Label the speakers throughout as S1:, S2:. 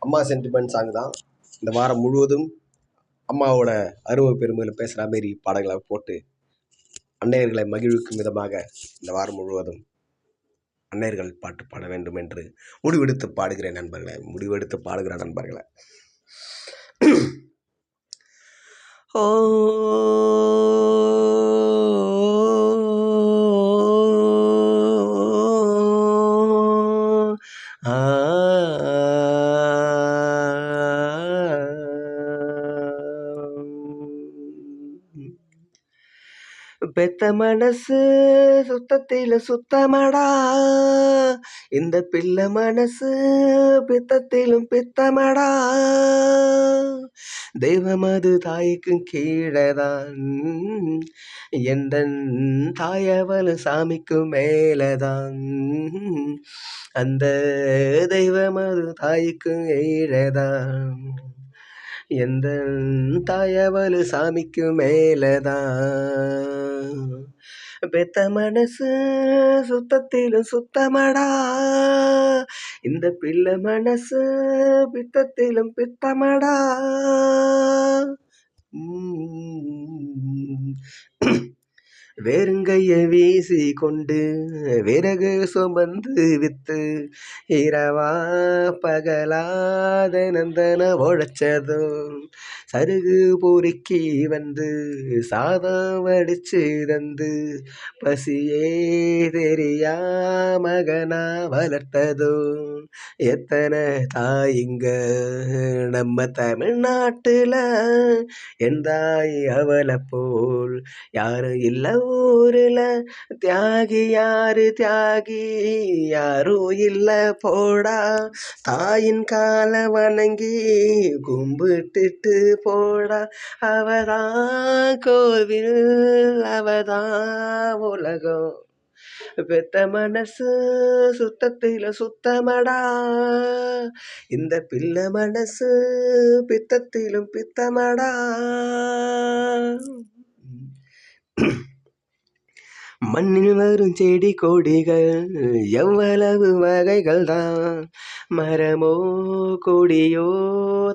S1: அம்மா sentiment song தான். இந்த வாரம் முழுவதும் அம்மாவோட அருமை பெருமையில் பேசுகிற மாரி பாடல்களை போட்டு அன்னையர்களை மகிழ்விக்கும் விதமாக இந்த வாரம் முழுவதும் அன்னையர்கள் பாட்டு பாட வேண்டும் என்று முடிவெடுத்து பாடுகிற நண்பர்களை ஓ பெத்த மனசு சுத்தத்தில சுத்தமடா, இந்த பிள்ளை மனசு பித்தத்திலும் பித்தமடா, தெய்வம் அது தாய்க்கும் கீழதான், எந்த தாயவளு சாமிக்கும் மேலதான், அந்த தெய்வம் அது தாய்க்கும் கீழதான், எந்த தாயவளு சாமிக்கு மேலதான், பெத்த மனசு சுத்தத்திலும் சுத்தமடா, இந்த பிள்ளை மனசு பித்தத்திலும் பித்தமடா. வெறுங்கைய வீசி கொண்டு விறகு சுமந்து வித்து இரவா பகலாத நந்தன உழைச்சதும் சருகு பொறுக்கி வந்து சாதம் வடிச்சு தந்து பசியே தெரியா மகனா வளர்த்ததும் எத்தனை தாயிங்க நம்ம தமிழ்நாட்டுல, என் தாய் அவளை போல் யாரும் இல்ல ஊருல, தியாகி யாரு தியாகி யாரும் இல்ல போடா, தாயின் கால வணங்கி கும்பிட்டுட்டு போடா, அவதான் கோவில் அவதான் உலகம், பெத்த மனசு சுத்தத்தில சுத்தமடா, இந்த பிள்ளை மனசு பித்தத்திலும் பித்தமடா. மண்ணில் வரும் செடி கொடிகள் எவ்வளவு வகைகள் தான், மரமோ கொடியோ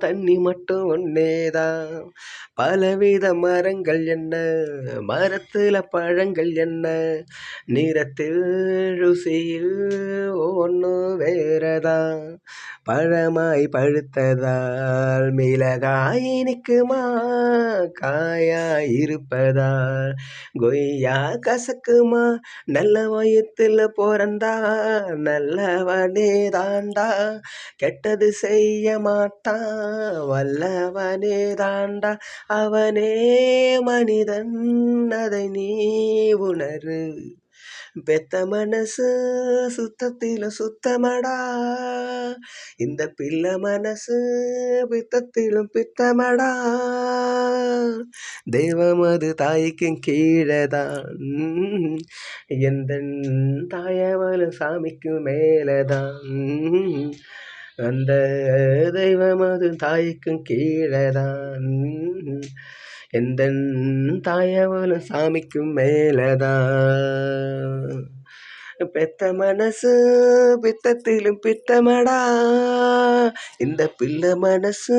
S1: தண்ணி மட்டும் ஒன்னேதான், பலவித மரங்கள் என்ன மரத்துல பழங்கள் என்ன, நிறத்தில் ருசியில் ஒன்றும் வேறதான், பழமாய் பழுத்ததால் மிளகாய் இனிக்குமா, காயாய் இருப்பதால் கொய்யா கசக்குமா, நல்ல வயத்துல பிறந்தா நல்லவனே தாண்டா, கெட்டது செய்ய மாட்டான் வல்லவனே தாண்டா, அவனே மனிதன் அதை நீ உணரு, பெத்த மனசு சுத்தத்தில சுத்தமடா, இந்த பிள்ளை மனசு பித்தத்திலும் பித்தமடா, தெய்வம் அது தாய்க்கும் கீழதான், எந்த தாயவளு சாமிக்கும் மேலதான், அந்த தெய்வம் அது தாய்க்கும் கீழதான், எந்த தாயவளு சாமிக்கும் மேலதான், பெத்த மனசு பித்தத்திலும் பித்தமடா, இந்த பிள்ளை மனசு